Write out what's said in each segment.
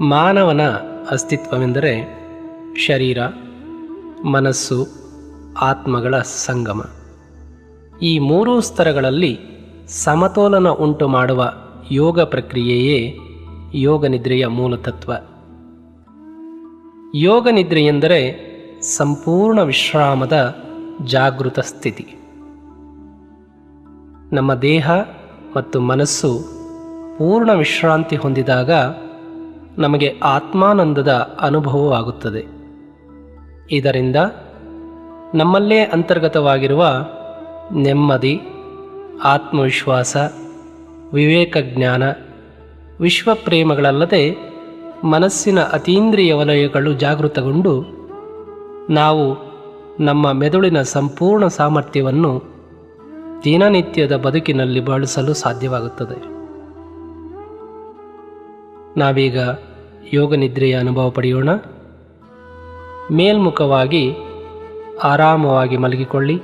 ಮಾನವನ ಅಸ್ತಿತ್ವವೆಂದರೆ ಶರೀರ, ಮನಸ್ಸು, ಆತ್ಮಗಳ ಸಂಗಮ. ಈ ಮೂರೂ ಸ್ತರಗಳಲ್ಲಿ ಸಮತೋಲನ ಉಂಟು ಮಾಡುವ ಯೋಗ ಪ್ರಕ್ರಿಯೆಯೇ ಯೋಗನಿದ್ರೆಯ ಮೂಲತತ್ವ. ಯೋಗನಿದ್ರೆ ಎಂದರೆ ಸಂಪೂರ್ಣ ವಿಶ್ರಾಮದ ಜಾಗೃತ ಸ್ಥಿತಿ. ನಮ್ಮ ದೇಹ ಮತ್ತು ಮನಸ್ಸು ಪೂರ್ಣ ವಿಶ್ರಾಂತಿ ಹೊಂದಿದಾಗ ನಮಗೆ ಆತ್ಮಾನಂದದ ಅನುಭವವಾಗುತ್ತದೆ. ಇದರಿಂದ ನಮ್ಮಲ್ಲೇ ಅಂತರ್ಗತವಾಗಿರುವ ನೆಮ್ಮದಿ, ಆತ್ಮವಿಶ್ವಾಸ, ವಿವೇಕಜ್ಞಾನ, ವಿಶ್ವಪ್ರೇಮಗಳಲ್ಲದೆ ಮನಸ್ಸಿನ ಅತೀಂದ್ರಿಯ ವಲಯಗಳು ಜಾಗೃತಗೊಂಡು ನಾವು ನಮ್ಮ ಮೆದುಳಿನ ಸಂಪೂರ್ಣ ಸಾಮರ್ಥ್ಯವನ್ನು ದಿನನಿತ್ಯದ ಬದುಕಿನಲ್ಲಿ ಬಳಸಲು ಸಾಧ್ಯವಾಗುತ್ತದೆ. ನಾವೀಗ ಯೋಗನಿದ್ರೆಯ ಅನುಭವ ಪಡೆಯೋಣ. ಮೇಲ್ಮುಖವಾಗಿ ಆರಾಮವಾಗಿ ಮಲಗಿಕೊಳ್ಳಿ.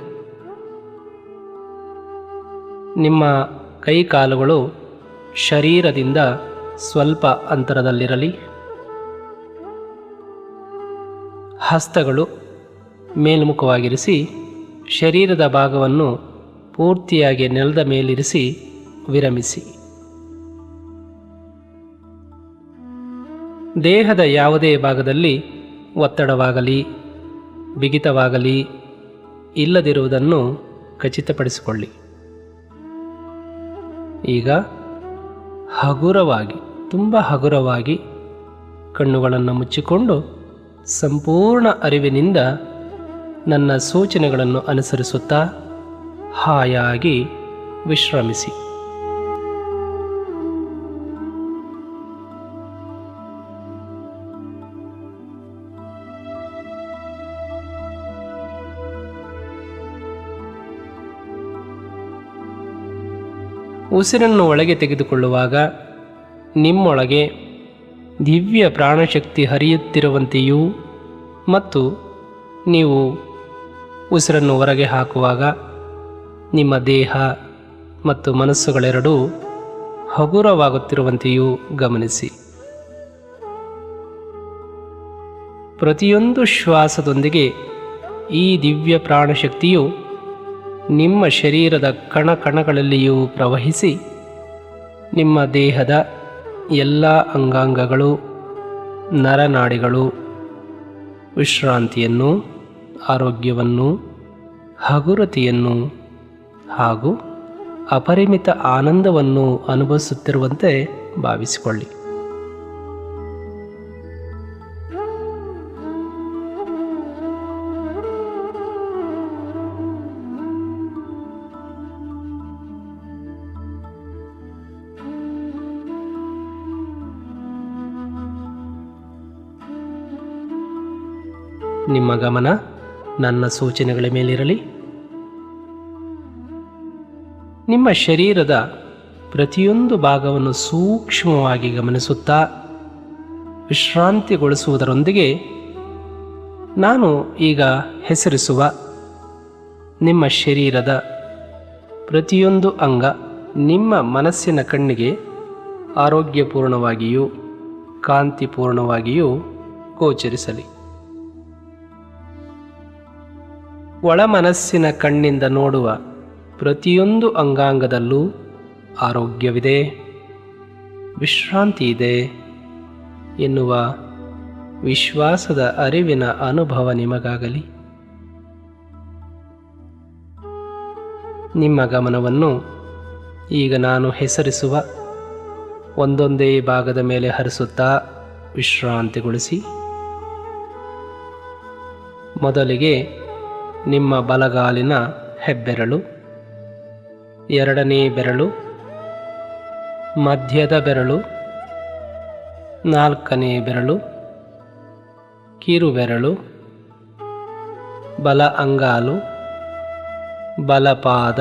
ನಿಮ್ಮ ಕೈಕಾಲುಗಳು ಶರೀರದಿಂದ ಸ್ವಲ್ಪ ಅಂತರದಲ್ಲಿರಲಿ. ಹಸ್ತಗಳು ಮೇಲ್ಮುಖವಾಗಿರಿಸಿ ಶರೀರದ ಭಾಗವನ್ನು ಪೂರ್ತಿಯಾಗಿ ನೆಲದ ಮೇಲಿರಿಸಿ ವಿರಮಿಸಿ. ದೇಹದ ಯಾವುದೇ ಭಾಗದಲ್ಲಿ ಒತ್ತಡವಾಗಲಿ ಬಿಗಿತವಾಗಲಿ ಇಲ್ಲದಿರುವುದನ್ನು ಖಚಿತಪಡಿಸಿಕೊಳ್ಳಿ. ಈಗ ಹಗುರವಾಗಿ, ತುಂಬ ಹಗುರವಾಗಿ ಕಣ್ಣುಗಳನ್ನು ಮುಚ್ಚಿಕೊಂಡು ಸಂಪೂರ್ಣ ಅರಿವಿನಿಂದ ನನ್ನ ಸೂಚನೆಗಳನ್ನು ಅನುಸರಿಸುತ್ತಾ ಹಾಯಾಗಿ ವಿಶ್ರಮಿಸಿ. ಉಸಿರನ್ನು ಒಳಗೆ ತೆಗೆದುಕೊಳ್ಳುವಾಗ ನಿಮ್ಮೊಳಗೆ ದಿವ್ಯ ಪ್ರಾಣಶಕ್ತಿ ಹರಿಯುತ್ತಿರುವಂತೆಯೂ ಮತ್ತು ನೀವು ಉಸಿರನ್ನು ಹೊರಗೆ ಹಾಕುವಾಗ ನಿಮ್ಮ ದೇಹ ಮತ್ತು ಮನಸ್ಸುಗಳೆರಡೂ ಹಗುರವಾಗುತ್ತಿರುವಂತೆಯೂ ಗಮನಿಸಿ. ಪ್ರತಿಯೊಂದು ಶ್ವಾಸದೊಂದಿಗೆ ಈ ದಿವ್ಯ ಪ್ರಾಣಶಕ್ತಿಯು ನಿಮ್ಮ ಶರೀರದ ಕಣಕಣಗಳಲ್ಲಿಯೂ ಪ್ರವಹಿಸಿ ನಿಮ್ಮ ದೇಹದ ಎಲ್ಲ ಅಂಗಾಂಗಗಳು, ನರನಾಡಿಗಳು ವಿಶ್ರಾಂತಿಯನ್ನು, ಆರೋಗ್ಯವನ್ನು, ಹಗುರತೆಯನ್ನು ಹಾಗೂ ಅಪರಿಮಿತ ಆನಂದವನ್ನು ಅನುಭವಿಸುತ್ತಿರುವಂತೆ ಭಾವಿಸಿಕೊಳ್ಳಿ. ನಿಮ್ಮ ಗಮನ ನನ್ನ ಸೂಚನೆಗಳ ಮೇಲಿರಲಿ. ನಿಮ್ಮ ಶರೀರದ ಪ್ರತಿಯೊಂದು ಭಾಗವನ್ನು ಸೂಕ್ಷ್ಮವಾಗಿ ಗಮನಿಸುತ್ತಾ ವಿಶ್ರಾಂತಿಗೊಳಿಸುವುದರೊಂದಿಗೆ ನಾನು ಈಗ ಹೆಸರಿಸುವ ನಿಮ್ಮ ಶರೀರದ ಪ್ರತಿಯೊಂದು ಅಂಗ ನಿಮ್ಮ ಮನಸ್ಸಿನ ಕಣ್ಣಿಗೆ ಆರೋಗ್ಯಪೂರ್ಣವಾಗಿಯೂ ಕಾಂತಿಪೂರ್ಣವಾಗಿಯೂ ಗೋಚರಿಸಲಿ. ಒಳ ಮನಸ್ಸಿನ ಕಣ್ಣಿಂದ ನೋಡುವ ಪ್ರತಿಯೊಂದು ಅಂಗಾಂಗದಲ್ಲೂ ಆರೋಗ್ಯವಿದೆ, ವಿಶ್ರಾಂತಿ ಇದೆ ಎನ್ನುವ ವಿಶ್ವಾಸದ ಅರಿವಿನ ಅನುಭವ ನಿಮಗಾಗಲಿ. ನಿಮ್ಮ ಗಮನವನ್ನು ಈಗ ನಾನು ಹೆಸರಿಸುವ ಒಂದೊಂದೇ ಭಾಗದ ಮೇಲೆ ಹರಿಸುತ್ತಾ ವಿಶ್ರಾಂತಿಗೊಳಿಸಿ. ಮೊದಲಿಗೆ ನಿಮ್ಮ ಬಲಗಾಲಿನ ಹೆಬ್ಬೆರಳು, ಎರಡನೇ ಬೆರಳು, ಮಧ್ಯದ ಬೆರಳು, ನಾಲ್ಕನೇ ಬೆರಳು, ಕಿರುಬೆರಳು, ಬಲ ಅಂಗಾಲು, ಬಲಪಾದ,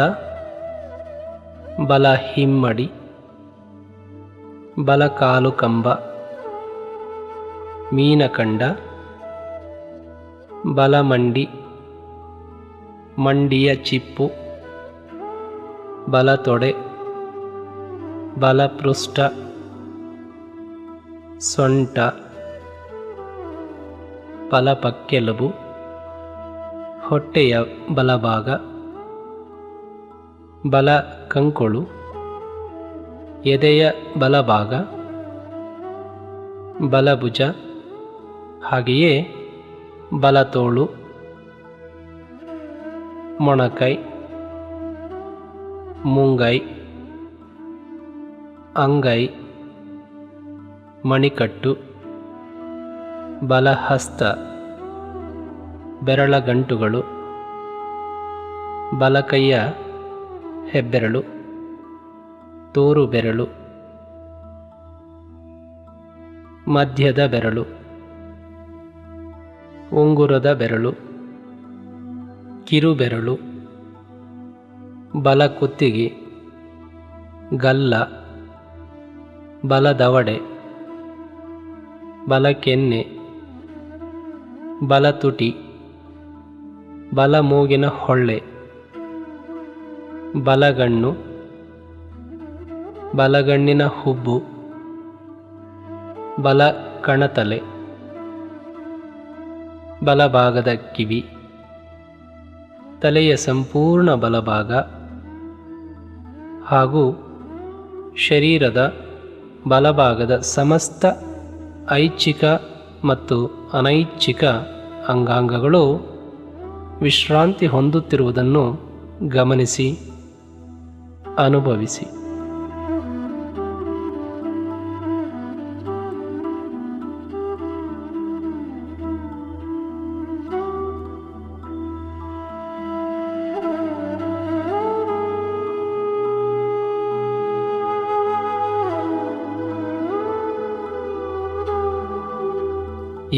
ಬಲ ಹಿಮ್ಮಡಿ, ಬಲಕಾಲು ಕಂಬ, ಮೀನಕಂಡ, ಬಲಮಂಡಿ, ಮಂಡಿಯ ಚಿಪ್ಪು, ಬಲತೊಡೆ, ಬಲಪೃಷ್ಠ, ಸೊಂಟ, ಬಲಪಕ್ಕೆಲುಬು, ಹೊಟ್ಟೆಯ ಬಲಭಾಗ, ಬಲ ಕಂಕುಳು, ಎದೆಯ ಬಲಭಾಗ, ಬಲಭುಜ, ಹಾಗೆಯೇ ಬಲತೋಳು, ಮೊಣಕೈ, ಮುಂಗೈ, ಅಂಗೈ, ಮಣಿಕಟ್ಟು, ಬಲಹಸ್ತ, ಬೆರಳಗಂಟುಗಳು, ಬಲಕೈಯ ಹೆಬ್ಬೆರಳು, ತೋರು ಬೆರಳು, ಮಧ್ಯದ ಬೆರಳು, ಉಂಗುರದ ಬೆರಳು, ಕಿರುಬೆರಳು, ಬಲಕುತ್ತಿಗೆ, ಗಲ್ಲ, ಬಲದವಡೆ, ಬಲಕೆನ್ನೆ, ಬಲತುಟಿ, ಬಲಮೂಗಿನ ಹೊಳ್ಳೆ, ಬಲಗಣ್ಣು, ಬಲಗಣ್ಣಿನ ಹುಬ್ಬು, ಬಲ ಕಣತಲೆ, ಬಲಭಾಗದ ಕಿವಿ, ತಲೆಯ ಸಂಪೂರ್ಣ ಬಲಭಾಗ ಹಾಗೂ ಶರೀರದ ಬಲಭಾಗದ ಸಮಸ್ತ ಐಚ್ಛಿಕ ಮತ್ತು ಅನೈಚ್ಛಿಕ ಅಂಗಾಂಗಗಳು ವಿಶ್ರಾಂತಿ ಹೊಂದುತ್ತಿರುವುದನ್ನು ಗಮನಿಸಿ, ಅನುಭವಿಸಿ.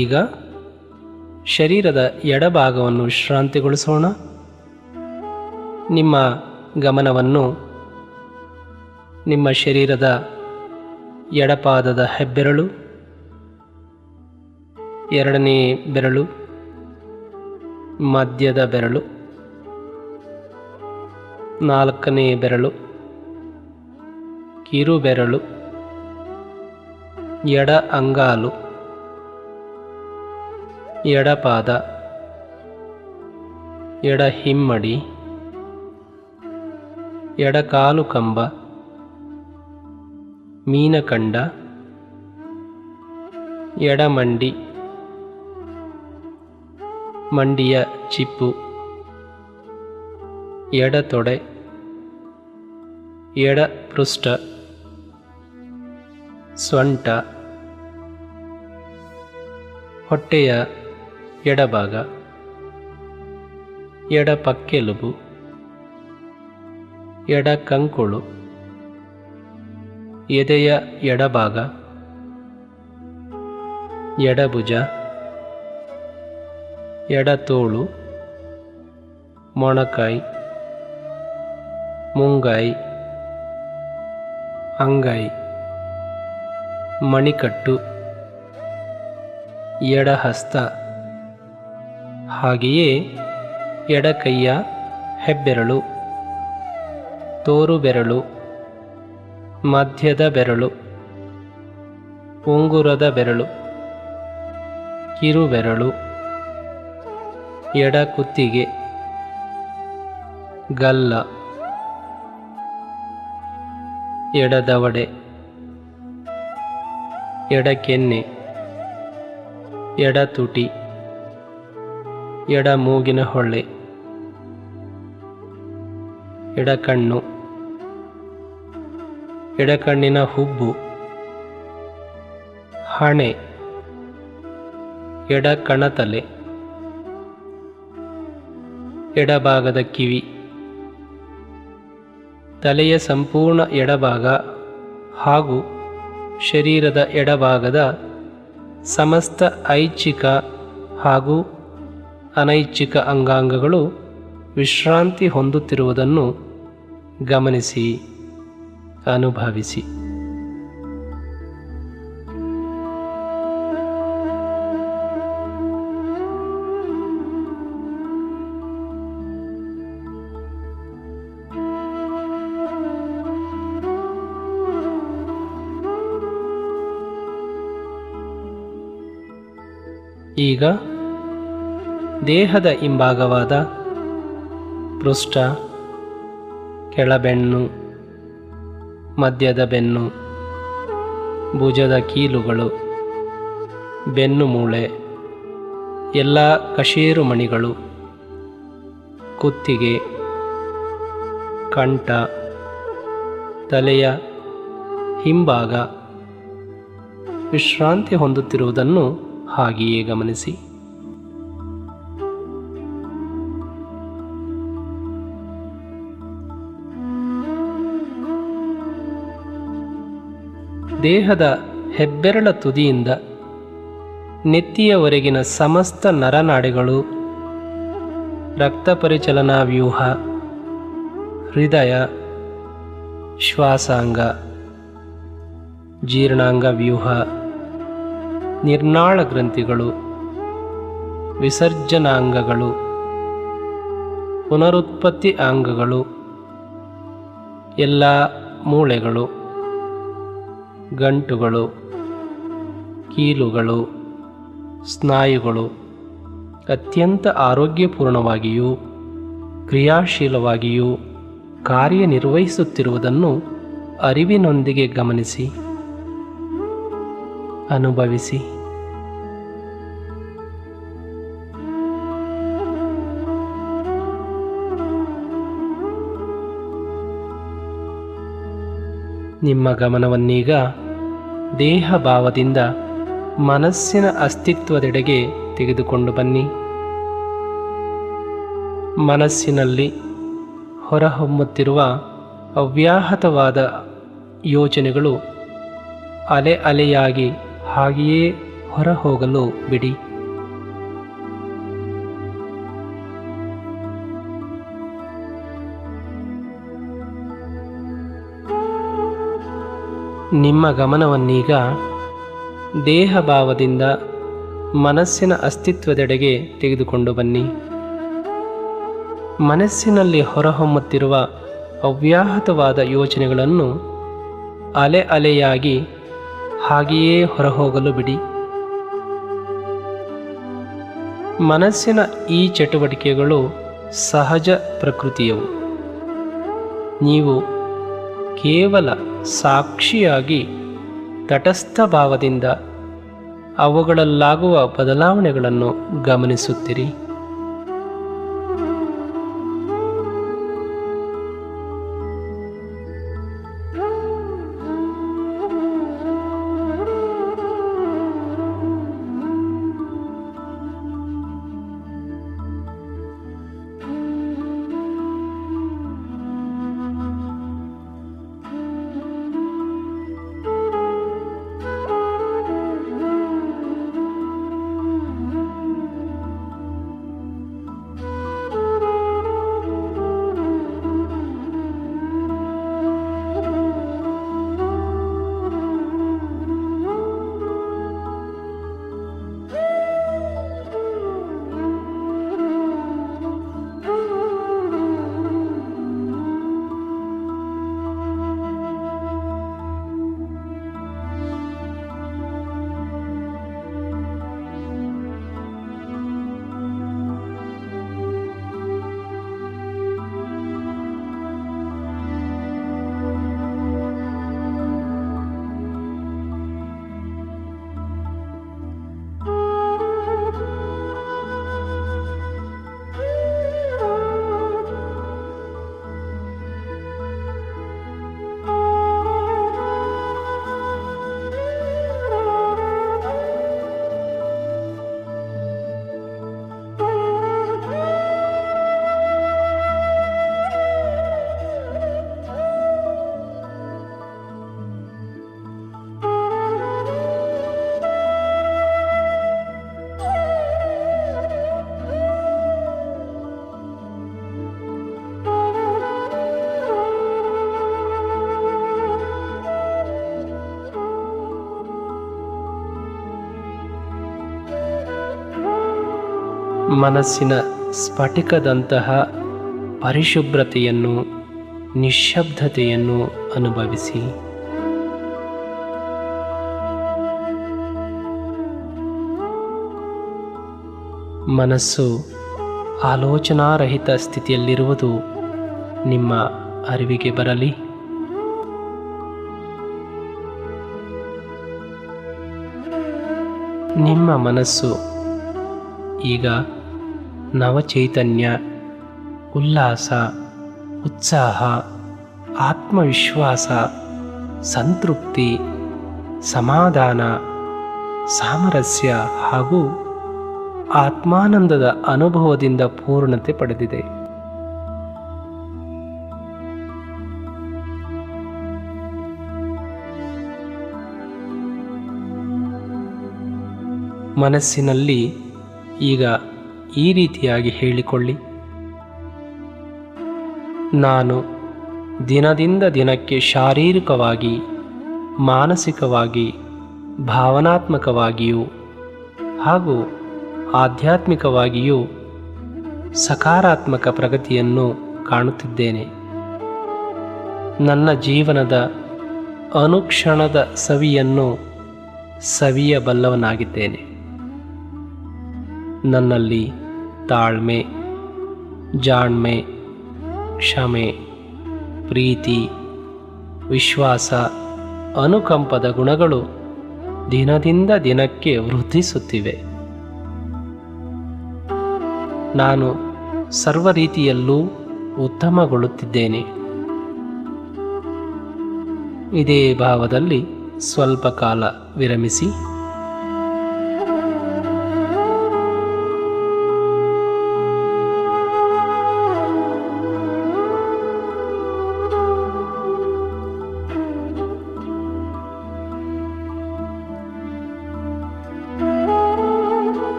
ಈಗ ಶರೀರದ ಎಡಭಾಗವನ್ನು ವಿಶ್ರಾಂತಿಗೊಳಿಸೋಣ. ನಿಮ್ಮ ಗಮನವನ್ನು ನಿಮ್ಮ ಶರೀರದ ಎಡಪಾದದ ಹೆಬ್ಬೆರಳು, ಎರಡನೇ ಬೆರಳು, ಮಧ್ಯದ ಬೆರಳು, ನಾಲ್ಕನೇ ಬೆರಳು, ಕಿರುಬೆರಳು, ಎಡ ಅಂಗಾಲು, ಎಡಪಾದ, ಎಡ ಹಿಮ್ಮಡಿ, ಎಡಕಾಲು ಕಂಬ, ಮೀನಕಂಡ, ಎಡಮಂಡಿ, ಮಂಡಿಯ ಚಿಪ್ಪು, ಎಡತೊಡೆ, ಎಡಪೃಷ್ಠ, ಸೊಂಟ, ಹೊಟ್ಟೆಯ ಎಡಭಾಗ, ಎಡಪಕ್ಕೆಲುಬು, ಎಡಕಂಕುಳು, ಎದೆಯ ಎಡಭಾಗ, ಎಡಭುಜ, ಎಡತೋಳು, ಮೊಣಕೈ, ಮುಂಗೈ, ಅಂಗೈ, ಮಣಿಕಟ್ಟು, ಎಡಹಸ್ತ, ಹಾಗೆಯೇ ಎಡಕೈಯ ಹೆಬ್ಬೆರಳು, ತೋರು ಬೆರಳು, ಮಧ್ಯದ ಬೆರಳು, ಉಂಗುರದ ಬೆರಳು, ಕಿರುಬೆರಳು, ಎಡಕುತ್ತಿಗೆ, ಗಲ್ಲ, ಎಡದವಡೆ, ಎಡಕೆನ್ನೆ, ಎಡತುಟಿ, ಎಡಮೂಗಿನ ಹೊಳ್ಳೆ, ಎಡಕಣ್ಣು, ಎಡಕಣ್ಣಿನ ಹುಬ್ಬು, ಹಣೆ, ಎಡಕಣತಲೆ, ಎಡಭಾಗದ ಕಿವಿ, ತಲೆಯ ಸಂಪೂರ್ಣ ಎಡಭಾಗ ಹಾಗೂ ಶರೀರದ ಎಡಭಾಗದ ಸಮಸ್ತ ಐಚ್ಛಿಕ ಹಾಗೂ ಅನೈಚ್ಛಿಕ ಅಂಗಾಂಗಗಳು ವಿಶ್ರಾಂತಿ ಹೊಂದುತ್ತಿರುವುದನ್ನು ಗಮನಿಸಿ, ಅನುಭವಿಸಿ. ಈಗ ದೇಹದ ಹಿಂಭಾಗವಾದ ಪೃಷ್ಠ, ಕೆಳಬೆನ್ನು, ಮಧ್ಯದ ಬೆನ್ನು, ಭುಜದ ಕೀಲುಗಳು, ಬೆನ್ನು ಮೂಳೆ, ಎಲ್ಲ ಕಶೇರು ಮಣಿಗಳು, ಕುತ್ತಿಗೆ, ಕಂಠ, ತಲೆಯ ಹಿಂಭಾಗ ವಿಶ್ರಾಂತಿ ಹೊಂದುತ್ತಿರುವುದನ್ನು ಹಾಗೆಯೇ ಗಮನಿಸಿ. ದೇಹದ ಹೆಬ್ಬೆರಳ ತುದಿಯಿಂದ ನೆತ್ತಿಯವರೆಗಿನ ಸಮಸ್ತ ನರನಾಡಿಗಳು, ರಕ್ತ ಪರಿಚಲನಾ ವ್ಯೂಹ, ಹೃದಯ, ಶ್ವಾಸಾಂಗ, ಜೀರ್ಣಾಂಗ ವ್ಯೂಹ, ನಿರ್ನಾಳ ಗ್ರಂಥಿಗಳು, ವಿಸರ್ಜನಾಂಗಗಳು, ಪುನರುತ್ಪತ್ತಿ ಅಂಗಗಳು, ಎಲ್ಲ ಮೂಳೆಗಳು, ಗಂಟುಗಳು, ಕೀಲುಗಳು, ಸ್ನಾಯುಗಳು ಅತ್ಯಂತ ಆರೋಗ್ಯಪೂರ್ಣವಾಗಿಯೂ ಕ್ರಿಯಾಶೀಲವಾಗಿಯೂ ಕಾರ್ಯನಿರ್ವಹಿಸುತ್ತಿರುವುದನ್ನು ಅರಿವಿನೊಂದಿಗೆ ಗಮನಿಸಿ, ಅನುಭವಿಸಿ. ನಿಮ್ಮ ಗಮನವನ್ನೀಗ ದೇಹ ಭಾವದಿಂದ ಮನಸ್ಸಿನ ಅಸ್ತಿತ್ವದೆಡೆಗೆ ತೆಗೆದುಕೊಂಡು ಬನ್ನಿ. ಮನಸ್ಸಿನಲ್ಲಿ ಹೊರಹೊಮ್ಮುತ್ತಿರುವ ಅವ್ಯಾಹತವಾದ ಯೋಚನೆಗಳು ಅಲೆ ಅಲೆಯಾಗಿ ಹಾಗೆಯೇ ಹೊರಹೋಗಲು ಬಿಡಿ. ನಿಮ್ಮ ಗಮನವನ್ನೀಗ ದೇಹ ಭಾವದಿಂದ ಮನಸ್ಸಿನ ಅಸ್ತಿತ್ವದೆಡೆಗೆ ತೆಗೆದುಕೊಂಡು ಬನ್ನಿ. ಮನಸ್ಸಿನಲ್ಲಿ ಹೊರಹೊಮ್ಮುತ್ತಿರುವ ಅವ್ಯಾಹತವಾದ ಯೋಚನೆಗಳನ್ನು ಅಲೆ ಅಲೆಯಾಗಿ ಹಾಗೆಯೇ ಹೊರಹೋಗಲು ಬಿಡಿ. ಮನಸ್ಸಿನ ಈ ಚಟುವಟಿಕೆಗಳು ಸಹಜ ಪ್ರಕೃತಿಯವು. ನೀವು ಕೇವಲ ಸಾಕ್ಷಿಯಾಗಿ ತಟಸ್ಥ ಭಾವದಿಂದ ಅವುಗಳಲ್ಲಾಗುವ ಬದಲಾವಣೆಗಳನ್ನು ಗಮನಿಸುತ್ತೀರಿ. ಮನಸ್ಸಿನ ಸ್ಫಟಿಕದಂತಹ ಪರಿಶುಭ್ರತೆಯನ್ನು, ನಿಶ್ಶಬ್ದತೆಯನ್ನು ಅನುಭವಿಸಿ. ಮನಸ್ಸು ಆಲೋಚನಾರಹಿತ ಸ್ಥಿತಿಯಲ್ಲಿರುವುದು ನಿಮ್ಮ ಅರಿವಿಗೆ ಬರಲಿ. ನಿಮ್ಮ ಮನಸ್ಸು ಈಗ ನವಚೈತನ್ಯ, ಉಲ್ಲಾಸ, ಉತ್ಸಾಹ, ಆತ್ಮವಿಶ್ವಾಸ, ಸಂತೃಪ್ತಿ, ಸಮಾಧಾನ, ಸಾಮರಸ್ಯ ಹಾಗೂ ಆತ್ಮಾನಂದದ ಅನುಭವದಿಂದ ಪೂರ್ಣತೆ ಪಡೆದಿದೆ. ಮನಸ್ಸಿನಲ್ಲಿ ಈಗ ಈ ರೀತಿಯಾಗಿ ಹೇಳಿಕೊಳ್ಳಿ: ನಾನು ದಿನದಿಂದ ದಿನಕ್ಕೆ ಶಾರೀರಿಕವಾಗಿ, ಮಾನಸಿಕವಾಗಿ, ಭಾವನಾತ್ಮಕವಾಗಿಯೂ ಹಾಗೂ ಆಧ್ಯಾತ್ಮಿಕವಾಗಿಯೂ ಸಕಾರಾತ್ಮಕ ಪ್ರಗತಿಯನ್ನು ಕಾಣುತ್ತಿದ್ದೇನೆ. ನನ್ನ ಜೀವನದ ಅನುಕ್ಷಣದ ಸವಿಯನ್ನು ಸವಿಯಬಲ್ಲವನಾಗಿದ್ದೇನೆ. ನನ್ನಲ್ಲಿ ತಾಳ್ಮೆ, ಜಾಣ್ಮೆ, ಕ್ಷಮೆ, ಪ್ರೀತಿ, ವಿಶ್ವಾಸ, ಅನುಕಂಪದ ಗುಣಗಳು ದಿನದಿಂದ ದಿನಕ್ಕೆ ವೃದ್ಧಿಸುತ್ತಿವೆ. ನಾನು ಸರ್ವ ರೀತಿಯಲ್ಲೂ ಉತ್ತಮಗೊಳ್ಳುತ್ತಿದ್ದೇನೆ. ಇದೇ ಭಾವದಲ್ಲಿ ಸ್ವಲ್ಪ ಕಾಲ ವಿರಮಿಸಿ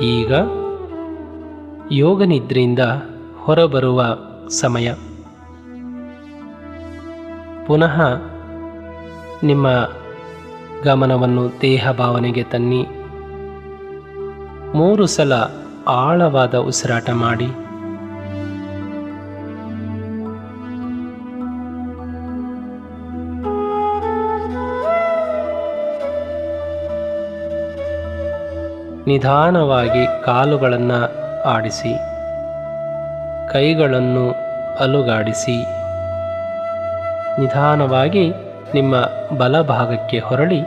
ಈಗ ಯೋಗ ನಿದ್ರೆಯಿಂದ ಹೊರಬರುವ ಸಮಯ. ಪುನಃ ನಿಮ್ಮ ಗಮನವನ್ನು ದೇಹ ಭಾವನೆಗೆ ತನ್ನಿ. 3 ಸಲ ಆಳವಾದ ಉಸಿರಾಟ ಮಾಡಿ. ನಿಧಾನವಾಗಿ ಕಾಲುಗಳನ್ನು ಆಡಿಸಿ, ಕೈಗಳನ್ನು ಅಲುಗಾಡಿಸಿ, ನಿಧಾನವಾಗಿ ನಿಮ್ಮ ಬಲಭಾಗಕ್ಕೆ ಹೊರಳಿ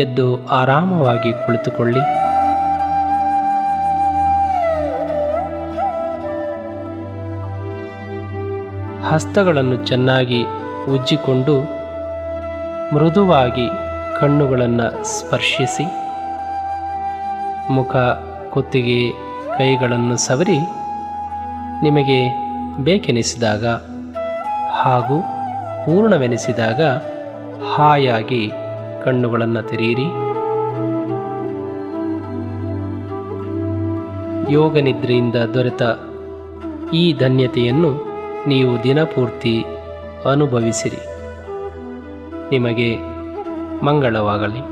ಎದ್ದು ಆರಾಮವಾಗಿ ಕುಳಿತುಕೊಳ್ಳಿ. ಹಸ್ತಗಳನ್ನು ಚೆನ್ನಾಗಿ ಉಜ್ಜಿಕೊಂಡು ಮೃದುವಾಗಿ ಕಣ್ಣುಗಳನ್ನು ಸ್ಪರ್ಶಿಸಿ, ಮುಖ, ಕುತ್ತಿಗೆ, ಕೈಗಳನ್ನು ಸವರಿ ನಿಮಗೆ ಬೇಕೆನಿಸಿದಾಗ ಹಾಗೂ ಪೂರ್ಣವೆನಿಸಿದಾಗ ಹಾಯಾಗಿ ಕಣ್ಣುಗಳನ್ನು ತೆರೆಯಿರಿ. ಯೋಗ ನಿದ್ರೆಯಿಂದ ದೊರೆತ ಈ ಧನ್ಯತೆಯನ್ನು ನೀವು ದಿನಪೂರ್ತಿ ಅನುಭವಿಸಿರಿ. ನಿಮಗೆ ಮಂಗಳವಾಗಲಿ.